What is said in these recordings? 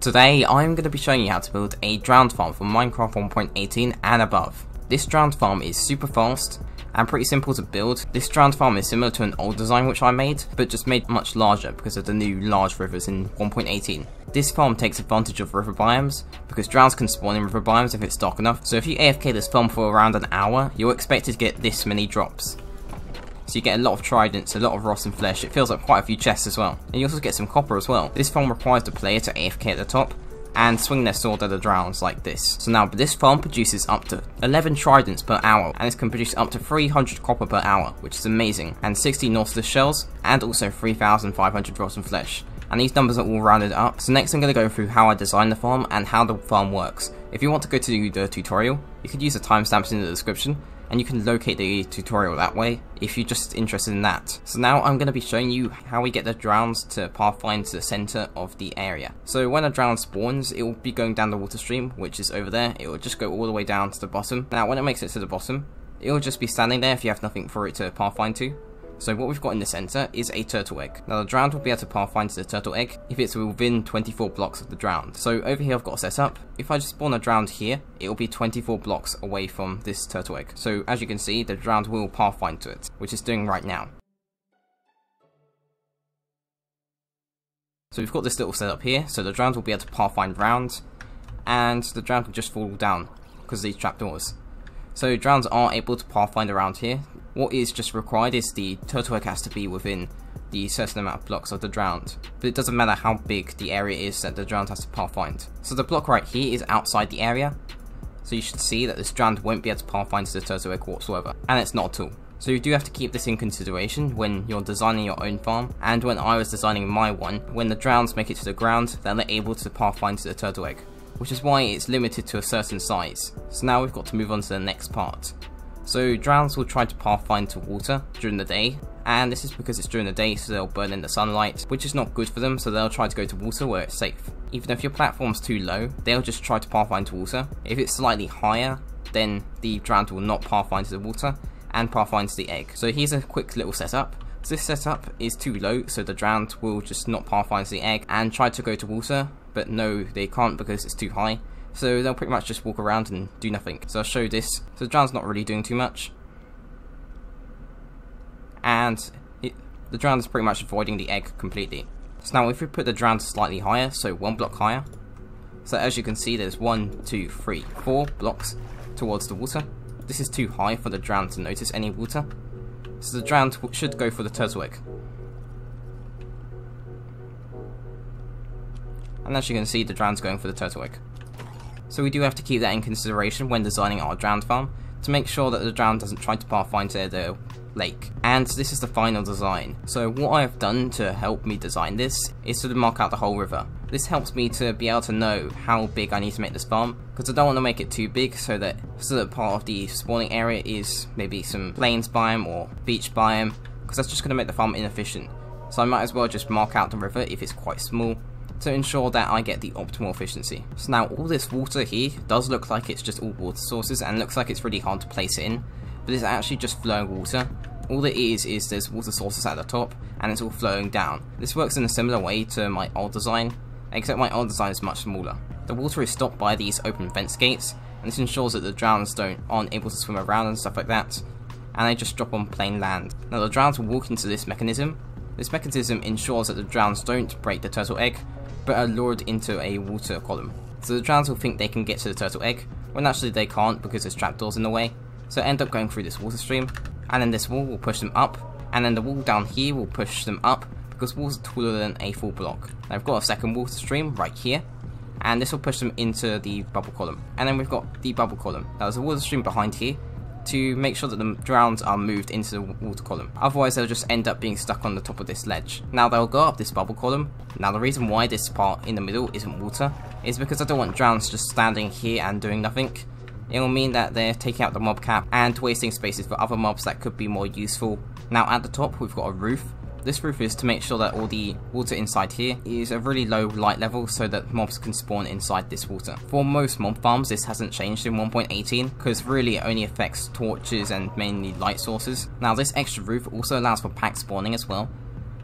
Today I'm going to be showing you how to build a drowned farm for Minecraft 1.18 and above. This drowned farm is super fast and pretty simple to build. This drowned farm is similar to an old design which I made, but just made much larger because of the new large rivers in 1.18. This farm takes advantage of river biomes, because drowns can spawn in river biomes if it's dark enough, so if you AFK this farm for around an hour, you're expected to get this many drops. So you get a lot of tridents, a lot of rotten flesh, it fills up quite a few chests as well. And you also get some copper as well. This farm requires the player to AFK at the top, and swing their sword at the drowns like this. So now this farm produces up to 11 tridents per hour, and it can produce up to 300 copper per hour, which is amazing, and 60 nautilus shells, and also 3,500 rotten flesh. And these numbers are all rounded up. So next I'm going to go through how I designed the farm and how the farm works. If you want to go to the tutorial, you could use the timestamps in the description, and you can locate the tutorial that way if you're just interested in that. So now I'm going to be showing you how we get the drowns to pathfind to the center of the area. So when a drown spawns, it will be going down the water stream, which is over there. It will just go all the way down to the bottom. Now when it makes it to the bottom, it will just be standing there if you have nothing for it to pathfind to. So what we've got in the center is a turtle egg. Now the drowned will be able to pathfind to the turtle egg if it's within 24 blocks of the drowned. So over here I've got a setup. If I just spawn a drowned here, it will be 24 blocks away from this turtle egg. So as you can see, the drowned will pathfind to it, which it's doing right now. So we've got this little setup here, so the drowned will be able to pathfind round, and the drowned will just fall down because of these trapdoors. So drowns are able to pathfind around here. What is just required is the turtle egg has to be within the certain amount of blocks of the drowned, but it doesn't matter how big the area is that the drowned has to pathfind. So the block right here is outside the area, so you should see that this drowned won't be able to pathfind to the turtle egg whatsoever, and it's not at all. So you do have to keep this in consideration when you're designing your own farm, and when I was designing my one, when the drowns make it to the ground, then they're able to pathfind to the turtle egg, which is why it's limited to a certain size. So now we've got to move on to the next part. So drowns will try to pathfind to water during the day, and this is because it's during the day, so they'll burn in the sunlight, which is not good for them, so they'll try to go to water where it's safe. Even if your platform's too low, they'll just try to pathfind to water. If it's slightly higher, then the drowned will not pathfind to the water, and pathfind to the egg. So here's a quick little setup. So this setup is too low, so the drowned will just not pathfind to the egg, and try to go to water, but no, they can't because it's too high. So they'll pretty much just walk around and do nothing. So I'll show you this. So the drown's not really doing too much. And the drowned is pretty much avoiding the egg completely. So now if we put the drowned slightly higher, so 1 block higher. So as you can see there's 1, 2, 3, 4 blocks towards the water. This is too high for the drowned to notice any water. So the drowned should go for the turtle egg. And as you can see the drown's going for the turtle egg. So we do have to keep that in consideration when designing our drowned farm, to make sure that the drowned doesn't try to pathfind to the lake. And this is the final design. So what I have done to help me design this is to mark out the whole river. This helps me to be able to know how big I need to make this farm, because I don't want to make it too big so that part of the spawning area is maybe some plains biome or beach biome, because that's just going to make the farm inefficient. So I might as well just mark out the river if it's quite small, to ensure that I get the optimal efficiency. So now all this water here does look like it's just all water sources and looks like it's really hard to place it in, but it's actually just flowing water. All it is there's water sources at the top and it's all flowing down. This works in a similar way to my old design, except my old design is much smaller. The water is stopped by these open fence gates, and this ensures that the drowns aren't able to swim around and stuff like that, and they just drop on plain land. Now the drowns will walk into this mechanism. This mechanism ensures that the drowns don't break the turtle egg, but are lured into a water column. So the drowns will think they can get to the turtle egg, when actually they can't because there's trapdoors in the way, so end up going through this water stream, and then this wall will push them up, and then the wall down here will push them up, because walls are taller than a full block. Now I've got a second water stream right here, and this will push them into the bubble column, and then we've got the bubble column. Now there's a water stream behind here, to make sure that the drowns are moved into the water column. Otherwise they'll just end up being stuck on the top of this ledge. Now they'll go up this bubble column. Now the reason why this part in the middle isn't water is because I don't want drowns just standing here and doing nothing. It will mean that they're taking out the mob cap and wasting spaces for other mobs that could be more useful. Now at the top we've got a roof. This roof is to make sure that all the water inside here is a really low light level so that mobs can spawn inside this water. For most mob farms this hasn't changed in 1.18 because really it only affects torches and mainly light sources. Now this extra roof also allows for pack spawning as well,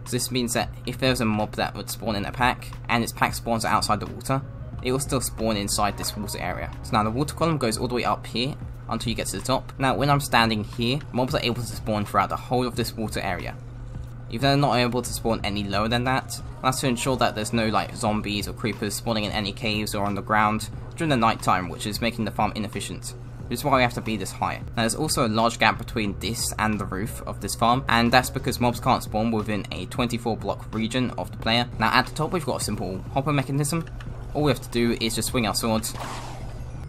So this means that if there's a mob that would spawn in a pack, and its pack spawns outside the water, it will still spawn inside this water area. So now the water column goes all the way up here until you get to the top. Now when I'm standing here, mobs are able to spawn throughout the whole of this water area. If they're not able to spawn any lower than that, that's to ensure that there's no like zombies or creepers spawning in any caves or on the ground during the night time, which is making the farm inefficient. Which is why we have to be this high. Now there's also a large gap between this and the roof of this farm, and that's because mobs can't spawn within a 24 block region of the player. Now at the top we've got a simple hopper mechanism. All we have to do is just swing our swords,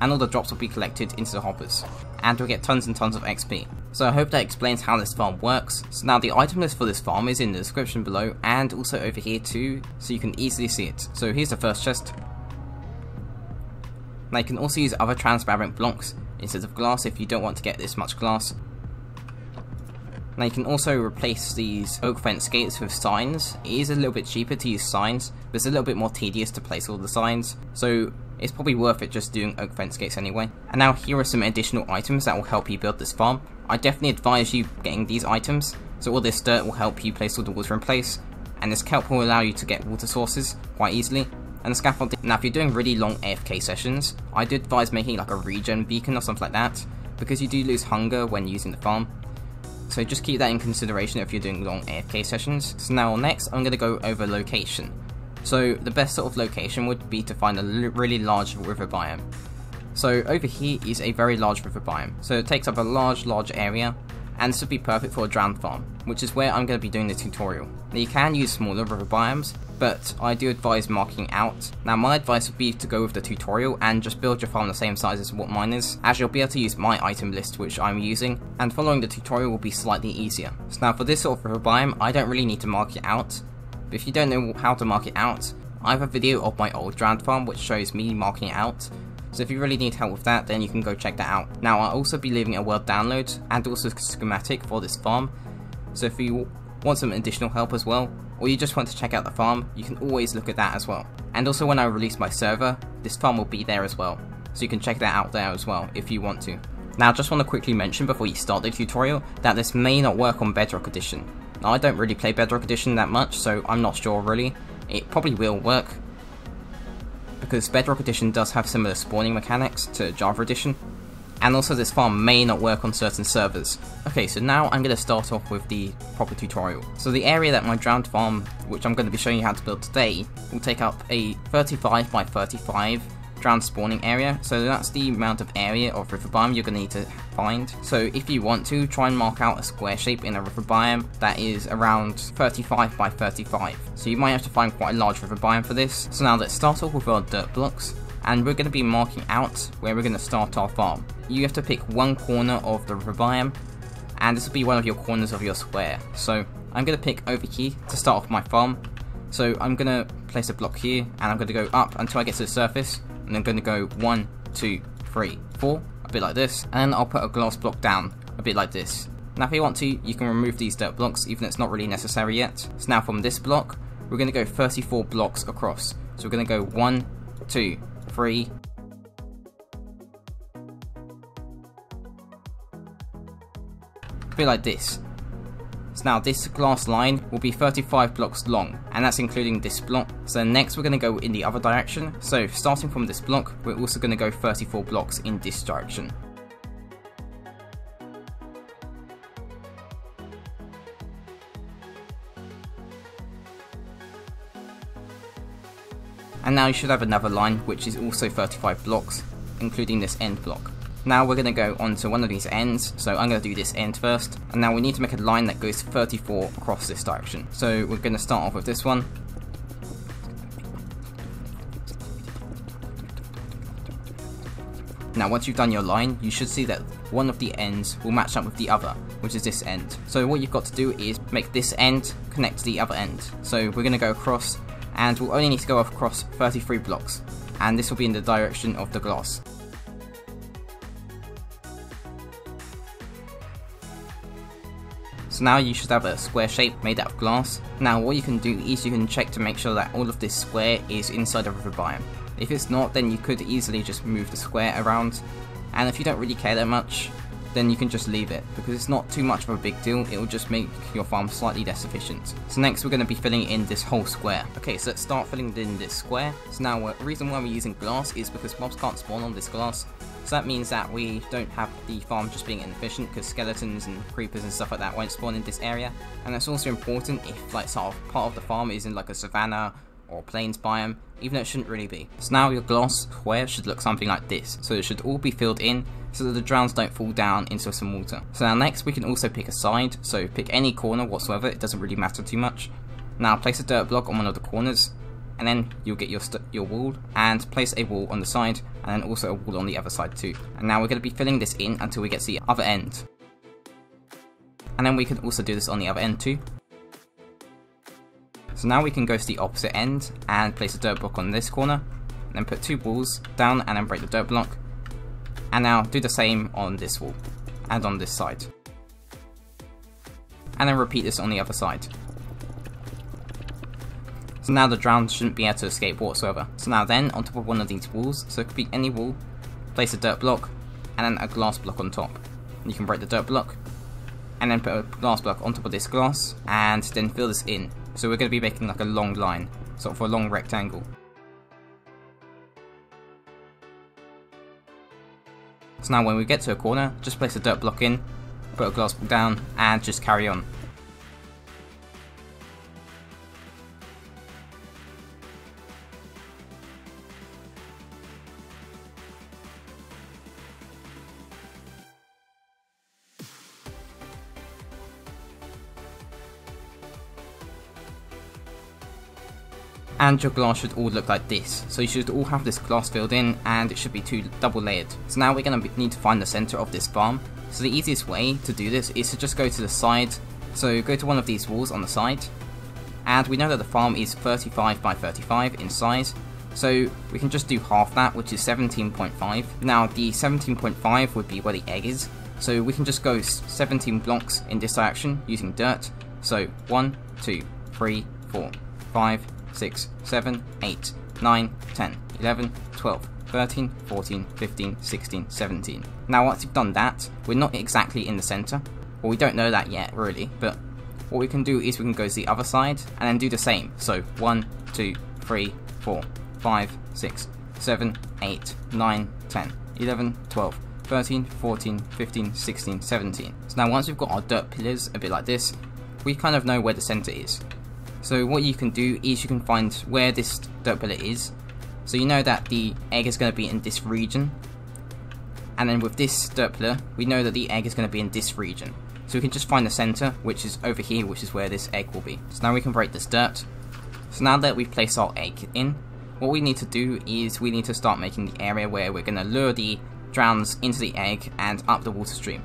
and all the drops will be collected into the hoppers, and we'll get tons and tons of XP. So I hope that explains how this farm works. So now the item list for this farm is in the description below, and also over here too, so you can easily see it. So here's the first chest. Now you can also use other transparent blocks instead of glass if you don't want to get this much glass. Now you can also replace these oak fence gates with signs. It is a little bit cheaper to use signs, but it's a little bit more tedious to place all the signs, so it's probably worth it just doing oak fence gates anyway. And now here are some additional items that will help you build this farm. I definitely advise you getting these items. So all this dirt will help you place all the water in place, and this kelp will allow you to get water sources quite easily. And the scaffolding. Now if you're doing really long AFK sessions, I do advise making like a regen beacon or something like that, because you do lose hunger when using the farm. So just keep that in consideration if you're doing long AFK sessions. So now next I'm going to go over location. So the best sort of location would be to find a really large river biome. So over here is a very large river biome. So it takes up a large area, and this would be perfect for a drowned farm, which is where I'm going to be doing the tutorial. Now you can use smaller river biomes, but I do advise marking out. Now my advice would be to go with the tutorial and just build your farm the same size as what mine is, as you'll be able to use my item list which I'm using, and following the tutorial will be slightly easier. So now for this sort of river biome, I don't really need to mark it out, but if you don't know how to mark it out, I have a video of my old drowned farm which shows me marking it out. So if you really need help with that, then you can go check that out. Now I'll also be leaving a world download and also a schematic for this farm, so if you want some additional help as well, or you just want to check out the farm, you can always look at that as well. And also when I release my server, this farm will be there as well, so you can check that out there as well if you want to. Now I just want to quickly mention before you start the tutorial that this may not work on Bedrock Edition. Now I don't really play Bedrock Edition that much, so I'm not sure really. It probably will work, because Bedrock Edition does have similar spawning mechanics to Java Edition, and also this farm may not work on certain servers. Okay, so now I'm going to start off with the proper tutorial. So the area that my drowned farm, which I'm going to be showing you how to build today, will take up a 35 by 35 drowned spawning area. So that's the amount of area of river biome you're going to need to find. So if you want to, try and mark out a square shape in a river biome that is around 35 by 35. So you might have to find quite a large river biome for this. So now let's start off with our dirt blocks, and we're going to be marking out where we're going to start our farm. You have to pick one corner of the river biome, and this will be one of your corners of your square. So I'm going to pick over here to start off my farm. So I'm going to place a block here, and I'm going to go up until I get to the surface, and I'm going to go 1, 2, 3, 4, a bit like this, and then I'll put a glass block down, a bit like this. Now if you want to, you can remove these dirt blocks, even though it's not really necessary yet. So now from this block, we're going to go 34 blocks across. So we're going to go 1, 2, 3, a bit like this. So now this glass line will be 35 blocks long, and that's including this block. So next we're going to go in the other direction. So starting from this block, we're also going to go 34 blocks in this direction. And now you should have another line which is also 35 blocks, including this end block. Now we're going to go onto one of these ends, so I'm going to do this end first, and now we need to make a line that goes 34 across this direction. So we're going to start off with this one. Now once you've done your line, you should see that one of the ends will match up with the other, which is this end. So what you've got to do is make this end connect to the other end. So we're going to go across, and we'll only need to go across 33 blocks, and this will be in the direction of the glass. So now you should have a square shape made out of glass. Now what you can do is you can check to make sure that all of this square is inside of a river biome. If it's not, then you could easily just move the square around, and if you don't really care that much, then you can just leave it, because it's not too much of a big deal. It will just make your farm slightly less efficient. So next we're going to be filling in this whole square. Okay, so let's start filling in this square. So now the reason why we're using glass is because mobs can't spawn on this glass. So that means that we don't have the farm just being inefficient, because skeletons and creepers and stuff like that won't spawn in this area. And that's also important if like sort of part of the farm is in like a savanna or plains biome, even though it shouldn't really be. So now your glass square should look something like this. So it should all be filled in so that the drowns don't fall down into some water. So now next we can also pick a side, so pick any corner whatsoever, it doesn't really matter too much. Now place a dirt block on one of the corners, and then you'll get your wall, and place a wall on the side, and then also a wall on the other side too. And now we're going to be filling this in until we get to the other end. And then we can also do this on the other end too. So now we can go to the opposite end and place a dirt block on this corner, and then put 2 walls down and then break the dirt block. And now do the same on this wall and on this side. And then repeat this on the other side. So now the drowns shouldn't be able to escape whatsoever. So now then, on top of one of these walls, so it could be any wall, place a dirt block and then a glass block on top. You can break the dirt block and then put a glass block on top of this glass and then fill this in. So we're going to be making like a long line, sort of a long rectangle. So now when we get to a corner, just place a dirt block in, put a glass block down, and just carry on. And your glass should all look like this. So you should all have this glass filled in, and it should be double layered. So now we're going to need to find the center of this farm. So the easiest way to do this is to just go to the side. So go to one of these walls on the side, and we know that the farm is 35 by 35 in size. So we can just do half that, which is 17.5. Now the 17.5 would be where the egg is. So we can just go 17 blocks in this direction using dirt. So 1, 2, 3, 4, 5, 6, 7, 8, 9, 10, 11, 12, 13, 14, 15, 16, 17. Now once you've done that, we're not exactly in the center. Well, we don't know that yet really, but what we can do is we can go to the other side and then do the same. So 1, 2, 3, 4, 5, 6, 7, 8, 9, 10, 11, 12, 13, 14, 15, 16, 17. So now once we've got our dirt pillars a bit like this, we kind of know where the center is. So what you can do is you can find where this dirt pillar is. So you know that the egg is going to be in this region. And then with this dirt pillar, we know that the egg is going to be in this region. So we can just find the center, which is over here, which is where this egg will be. So now we can break this dirt. So now that we've placed our egg in, what we need to do is we need to start making the area where we're going to lure the drowns into the egg and up the water stream.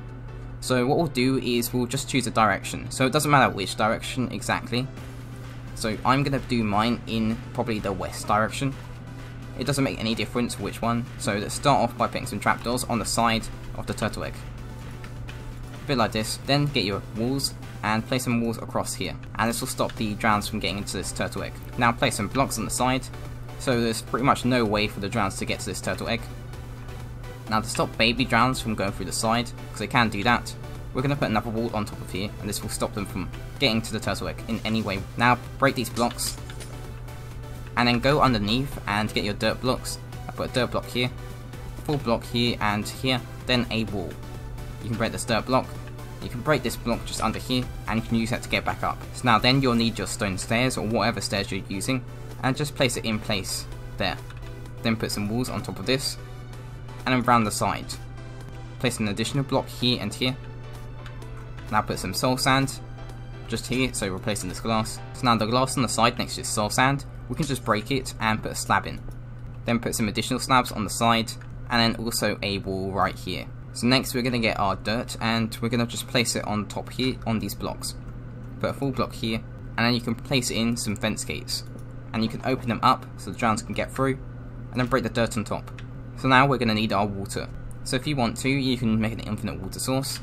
So what we'll do is we'll just choose a direction. So it doesn't matter which direction exactly. So I'm going to do mine in probably the west direction. It doesn't make any difference which one. So let's start off by putting some trapdoors on the side of the turtle egg. A bit like this. Then get your walls and place some walls across here. And this will stop the drowns from getting into this turtle egg. Now place some blocks on the side. So there's pretty much no way for the drowns to get to this turtle egg. Now to stop baby drowns from going through the side, because they can do that, we're going to put another wall on top of here, and this will stop them from getting to the turtle egg in any way. Now break these blocks, and then go underneath and get your dirt blocks. I put a dirt block here, a full block here and here, then a wall. You can break this dirt block, you can break this block just under here, and you can use that to get back up. So now then you'll need your stone stairs, or whatever stairs you're using, and just place it in place there. Then put some walls on top of this, and then round the side. Place an additional block here and here. Now put some soul sand just here, so replacing this glass. So now the glass on the side next to this soul sand, we can just break it and put a slab in. Then put some additional slabs on the side, and then also a wall right here. So next we're going to get our dirt, and we're going to just place it on top here on these blocks. Put a full block here, and then you can place in some fence gates. And you can open them up so the drowns can get through, and then break the dirt on top. So now we're going to need our water. So if you want to, you can make an infinite water source.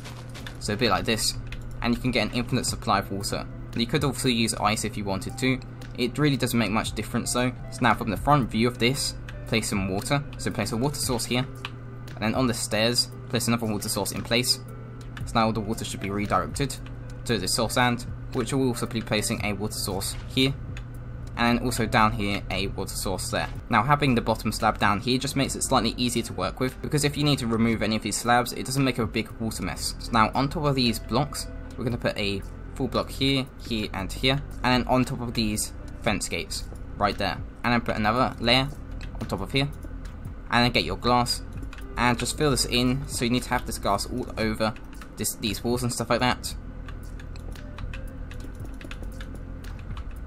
So a bit like this, and you can get an infinite supply of water. You could also use ice if you wanted to. It really doesn't make much difference though. So now from the front view of this, place some water. So place a water source here, and then on the stairs, place another water source in place. So now the water should be redirected to the source sand, which will also be placing a water source here, and also down here a water source there. Now having the bottom slab down here just makes it slightly easier to work with, because if you need to remove any of these slabs, it doesn't make a big water mess. So now on top of these blocks, we're going to put a full block here, here and here, and then on top of these fence gates right there, and then put another layer on top of here, and then get your glass and just fill this in. So you need to have this glass all over these walls and stuff like that.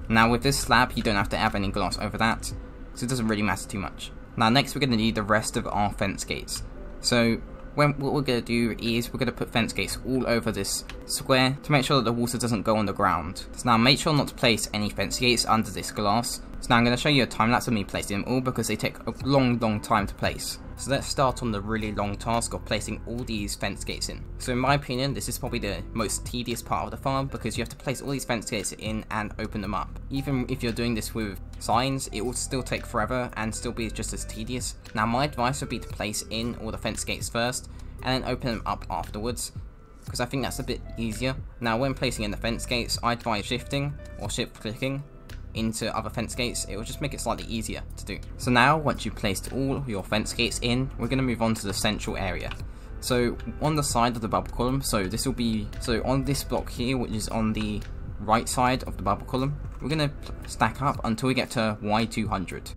Now with this slab, you don't have to have any glass over that, so it doesn't really matter too much. Now next we're going to need the rest of our fence gates. So what we're going to do is we're going to put fence gates all over this square to make sure that the water doesn't go on the ground. So now make sure not to place any fence gates under this glass. So now I'm going to show you a time lapse of me placing them all, because they take a long time to place. So let's start on the really long task of placing all these fence gates in. So in my opinion, this is probably the most tedious part of the farm, because you have to place all these fence gates in and open them up. Even if you're doing this with signs, it will still take forever and still be just as tedious. Now my advice would be to place in all the fence gates first and then open them up afterwards, because I think that's a bit easier. Now when placing in the fence gates, I advise shifting or shift clicking into other fence gates. It will just make it slightly easier to do. So now once you've placed all your fence gates in, we're going to move on to the central area. So on the side of the bubble column, so this will be, so on this block here, which is on the right side of the bubble column, we're going to stack up until we get to Y200.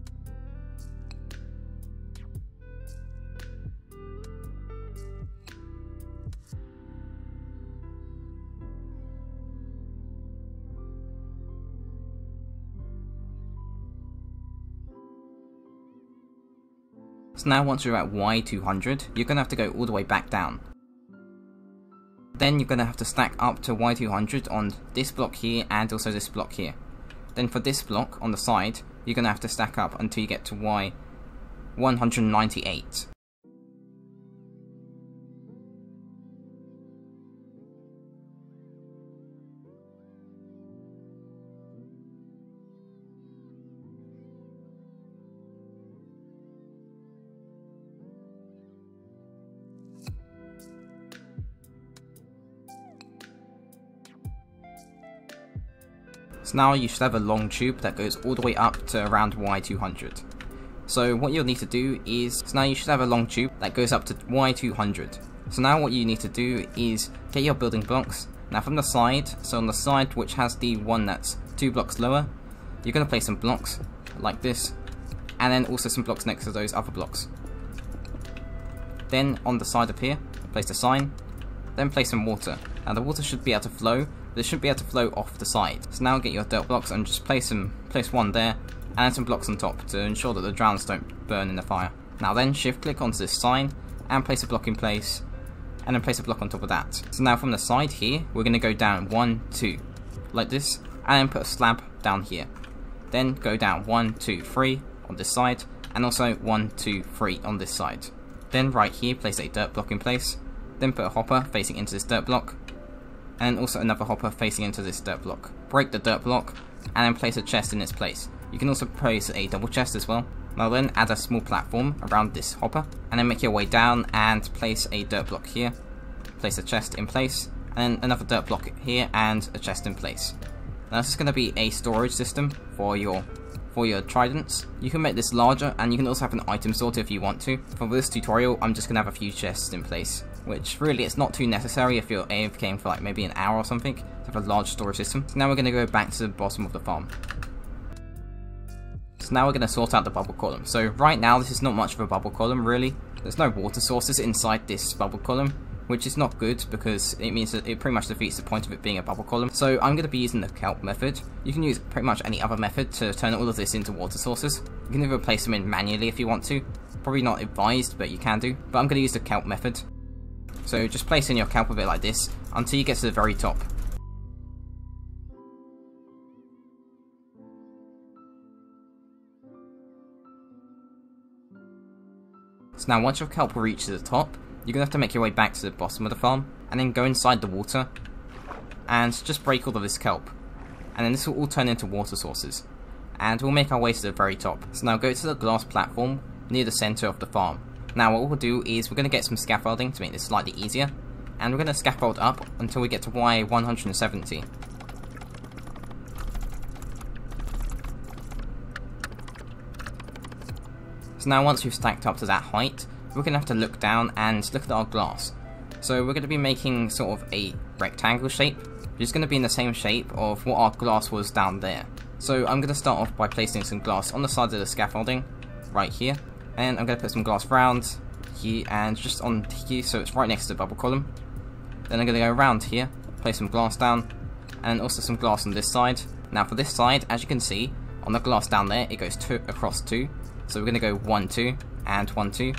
So now once you're at Y200, you're going to have to go all the way back down. Then you're going to have to stack up to Y200 on this block here and also this block here. Then for this block on the side, you're going to have to stack up until you get to Y198. So now you should have a long tube that goes all the way up to around Y200. So what you'll need to do is, so now you should have a long tube that goes up to Y200. So now what you need to do is get your building blocks. Now from the side, so on the side which has the one that's 2 blocks lower, you're going to place some blocks like this, and then also some blocks next to those other blocks. Then on the side up here, place a sign, then place some water. Now the water should be able to flow, but it should be able to flow off the side. So now get your dirt blocks and just place one there, and then some blocks on top to ensure that the drowns don't burn in the fire. Now then shift click onto this sign and place a block in place, and then place a block on top of that. So now from the side here, we're going to go down 1, 2, like this, and then put a slab down here. Then go down 1, 2, 3 on this side, and also 1, 2, 3 on this side. Then right here, place a dirt block in place, then put a hopper facing into this dirt block, and also another hopper facing into this dirt block. Break the dirt block, and then place a chest in its place. You can also place a double chest as well. Now then add a small platform around this hopper, and then make your way down and place a dirt block here, place a chest in place, and then another dirt block here and a chest in place. Now this is going to be a storage system for your tridents. You can make this larger, and you can also have an item sorter if you want to. For this tutorial, I'm just going to have a few chests in place, which really it's not too necessary if you're AFKing for like maybe an hour or something to have a large storage system. So now we're going to go back to the bottom of the farm. So now we're going to sort out the bubble column. So right now this is not much of a bubble column really. There's no water sources inside this bubble column, which is not good because it means that it pretty much defeats the point of it being a bubble column. So I'm going to be using the kelp method. You can use pretty much any other method to turn all of this into water sources. You can either place them in manually if you want to. Probably not advised, but you can do. But I'm going to use the kelp method. So just place in your kelp a bit like this until you get to the very top. So now once your kelp reaches the top, you're going to have to make your way back to the bottom of the farm, and then go inside the water, and just break all of this kelp. And then this will all turn into water sources. And we'll make our way to the very top. So now go to the glass platform near the center of the farm. Now what we'll do is we're going to get some scaffolding to make this slightly easier, and we're going to scaffold up until we get to Y170. So now once we've stacked up to that height, we're going to have to look down and look at our glass. So we're going to be making sort of a rectangle shape, which is going to be in the same shape of what our glass was down there. So I'm going to start off by placing some glass on the sides of the scaffolding, right here, and I'm going to put some glass around here and just on here so it's right next to the bubble column. Then I'm going to go around here, place some glass down, and also some glass on this side. Now for this side, as you can see, on the glass down there, it goes across 2. So we're going to go 1, 2, and 1, 2,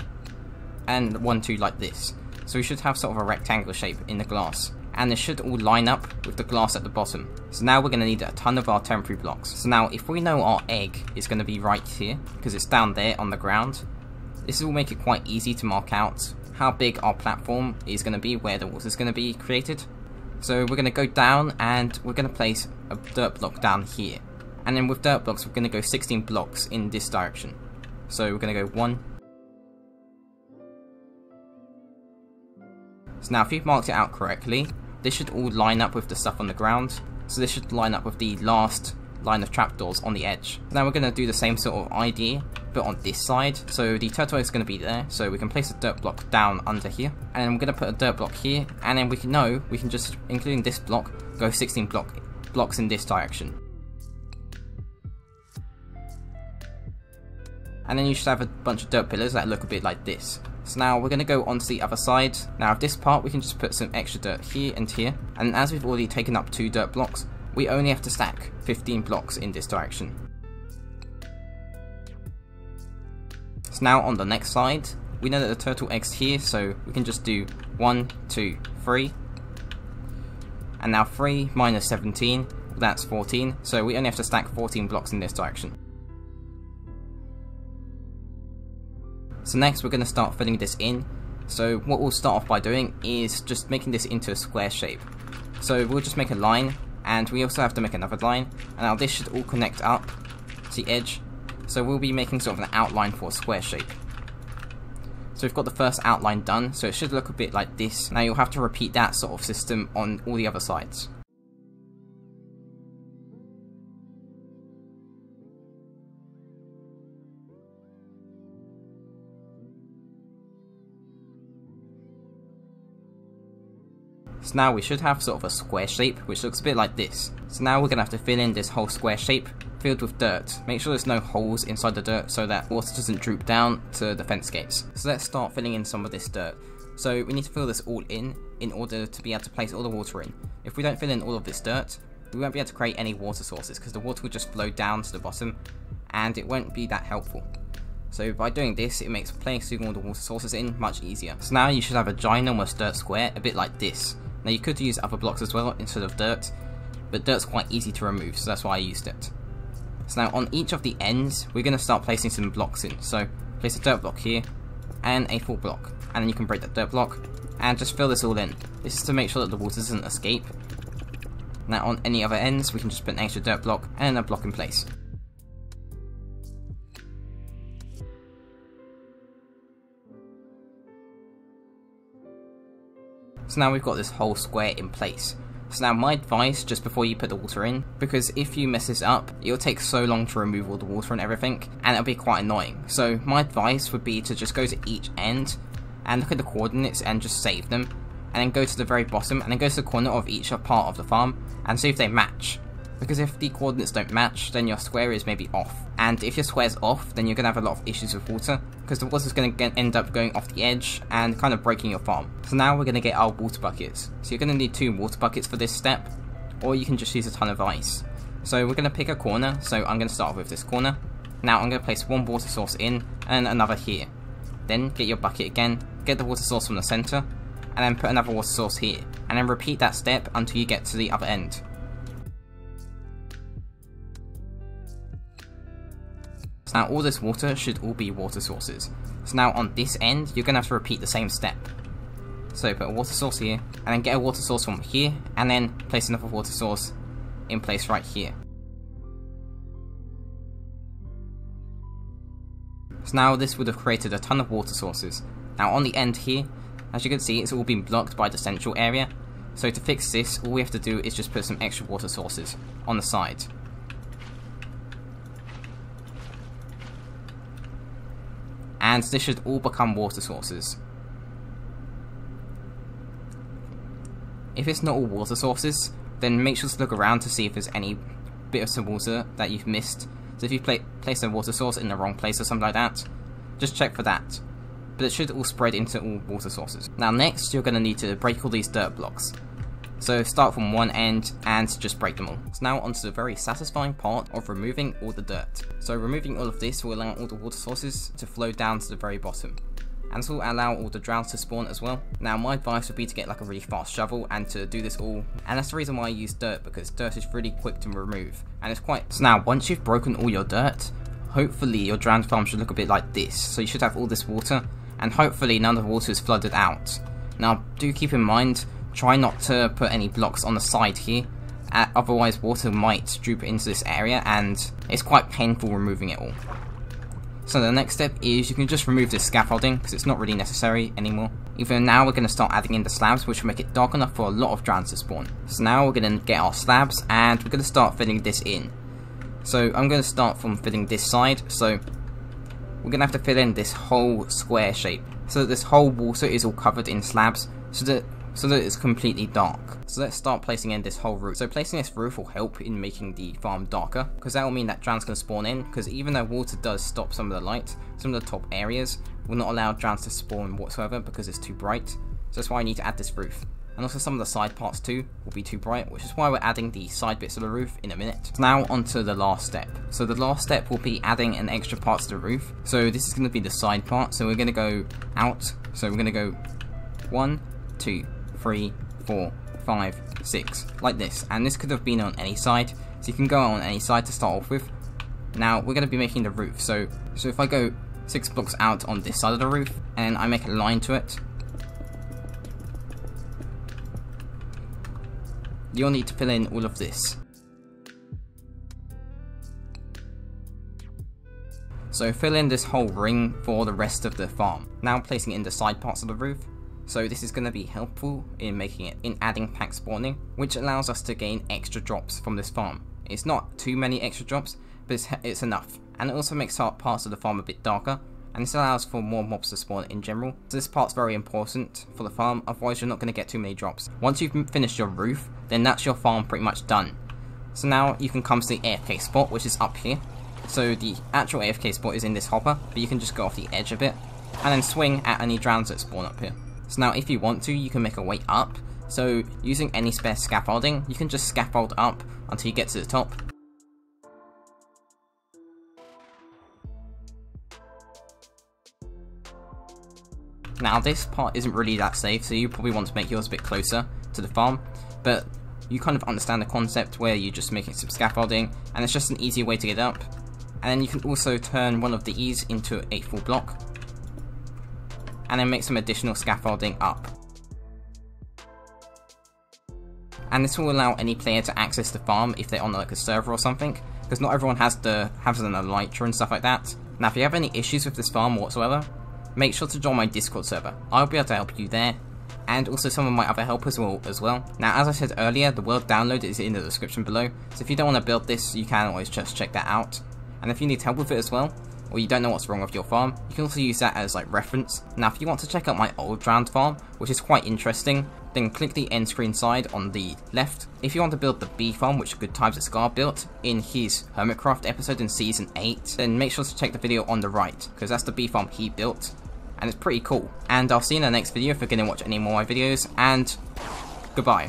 and 1, 2 like this. So we should have sort of a rectangle shape in the glass. And this should all line up with the glass at the bottom. So now we're going to need a ton of our temporary blocks. So now if we know our egg is going to be right here, because it's down there on the ground, this will make it quite easy to mark out how big our platform is going to be, where the water is going to be created. So we're going to go down and we're going to place a dirt block down here. And then with dirt blocks we're going to go 16 blocks in this direction. So we're going to go 1. So now if you've marked it out correctly, this should all line up with the stuff on the ground. So this should line up with the last line of trapdoors on the edge. Now we're going to do the same sort of idea, but on this side. So the turtle egg is going to be there, so we can place a dirt block down under here. And then we're going to put a dirt block here, and then we can just, including this block, go 16 blocks in this direction. And then you should have a bunch of dirt pillars that look a bit like this. So now we're going to go onto the other side. Now of this part we can just put some extra dirt here and here, and as we've already taken up 2 dirt blocks, we only have to stack 15 blocks in this direction. So now on the next side, we know that the turtle egg's here, so we can just do 1, 2, 3. And now 3 minus 17, that's 14, so we only have to stack 14 blocks in this direction. So next we're going to start filling this in. So what we'll start off by doing is just making this into a square shape. So we'll just make a line, and we also have to make another line, and now this should all connect up to the edge. So we'll be making sort of an outline for a square shape. So we've got the first outline done, so it should look a bit like this. Now you'll have to repeat that sort of system on all the other sides. So now we should have sort of a square shape, which looks a bit like this. So now we're going to have to fill in this whole square shape, filled with dirt. Make sure there's no holes inside the dirt so that water doesn't droop down to the fence gates. So let's start filling in some of this dirt. So we need to fill this all in order to be able to place all the water in. If we don't fill in all of this dirt, we won't be able to create any water sources, because the water will just flow down to the bottom, and it won't be that helpful. So by doing this, it makes placing all the water sources in much easier. So now you should have a ginormous dirt square, a bit like this. Now you could use other blocks as well instead of dirt, but dirt's quite easy to remove, so that's why I used it. So now on each of the ends, we're going to start placing some blocks in. So place a dirt block here, and a full block, and then you can break that dirt block, and just fill this all in. This is to make sure that the water doesn't escape. Now on any other ends, we can just put an extra dirt block, and a block in place. So now we've got this whole square in place. So now my advice, just before you put the water in, because if you mess this up, it'll take so long to remove all the water and everything, and it'll be quite annoying. So my advice would be to just go to each end, and look at the coordinates and just save them, and then go to the very bottom, and then go to the corner of each part of the farm, and see if they match. Because if the coordinates don't match, then your square is maybe off. And if your square's off, then you're going to have a lot of issues with water, because the water's going to end up going off the edge and kind of breaking your farm. So now we're going to get our water buckets. So you're going to need 2 water buckets for this step, or you can just use a ton of ice. So we're going to pick a corner, so I'm going to start off with this corner. Now I'm going to place 1 water source in, and another here. Then get your bucket again, get the water source from the center, and then put another water source here. And then repeat that step until you get to the other end. So now all this water should all be water sources. So now on this end, you're going to have to repeat the same step. So put a water source here, and then get a water source from here, and then place another water source in place right here. So now this would have created a ton of water sources. Now on the end here, as you can see, it's all been blocked by the central area. So to fix this, all we have to do is just put some extra water sources on the side. And this should all become water sources. If it's not all water sources, then make sure to look around to see if there's any bit of water that you've missed. So if you place a water source in the wrong place or something like that, just check for that. But it should all spread into all water sources. Now next, you're going to need to break all these dirt blocks. So start from one end and just break them all. So now onto the very satisfying part of removing all the dirt. So removing all of this will allow all the water sources to flow down to the very bottom. And this will allow all the drowns to spawn as well. Now my advice would be to get like a really fast shovel and to do this all. And that's the reason why I use dirt, because dirt is really quick to remove. And it's quite... So now once you've broken all your dirt, hopefully your drowned farm should look a bit like this. So you should have all this water, and hopefully none of the water is flooded out. Now do keep in mind, try not to put any blocks on the side here, otherwise water might droop into this area and it's quite painful removing it all. So the next step is you can just remove this scaffolding because it's not really necessary anymore. Even now we're going to start adding in the slabs, which will make it dark enough for a lot of drowns to spawn. So now we're going to get our slabs and we're going to start filling this in. So I'm going to start from filling this side, so we're going to have to fill in this whole square shape so that this whole water is all covered in slabs so that it's completely dark. So let's start placing in this whole roof. So placing this roof will help in making the farm darker, because that will mean that drowns can spawn in, because even though water does stop some of the light, some of the top areas will not allow drowns to spawn whatsoever because it's too bright. So that's why I need to add this roof. And also some of the side parts too will be too bright, which is why we're adding the side bits of the roof in a minute. So now onto the last step. So the last step will be adding an extra part to the roof. So this is going to be the side part, so we're going to go out. So we're going to go 1, 2, 3, 4, 5, 6, like this. And this could have been on any side, so you can go on any side to start off with. Now we're going to be making the roof, so if I go 6 blocks out on this side of the roof and I make a line to it, you'll need to fill in all of this. So fill in this whole ring for the rest of the farm. Now placing it in the side parts of the roof. So this is going to be helpful in adding pack spawning, which allows us to gain extra drops from this farm. It's not too many extra drops, but it's enough. And it also makes parts of the farm a bit darker, and this allows for more mobs to spawn in general. So this part's very important for the farm, otherwise you're not going to get too many drops. Once you've finished your roof, then that's your farm pretty much done. So now you can come to the AFK spot, which is up here. So the actual AFK spot is in this hopper, but you can just go off the edge a bit, and then swing at any drowns that spawn up here. So now if you want to, you can make a way up. So using any spare scaffolding, you can just scaffold up until you get to the top. Now this part isn't really that safe, so you probably want to make yours a bit closer to the farm, but you kind of understand the concept where you're just making some scaffolding, and it's just an easy way to get up. And then you can also turn one of these into a full block, and then make some additional scaffolding up. And this will allow any player to access the farm if they're on like a server or something, because not everyone has an elytra and stuff like that. Now if you have any issues with this farm whatsoever, make sure to join my Discord server. I'll be able to help you there, and also some of my other helpers will as well. Now as I said earlier, the world download is in the description below, so if you don't want to build this, you can always just check that out. And if you need help with it as well, or you don't know what's wrong with your farm, you can also use that as like reference. Now if you want to check out my old drowned farm, which is quite interesting, then click the end screen side on the left. If you want to build the bee farm, which Good Times at Scar built in his Hermitcraft episode in season 8, then make sure to check the video on the right, because that's the bee farm he built, and it's pretty cool. And I'll see you in the next video if you're going to watch any more of my videos, and goodbye.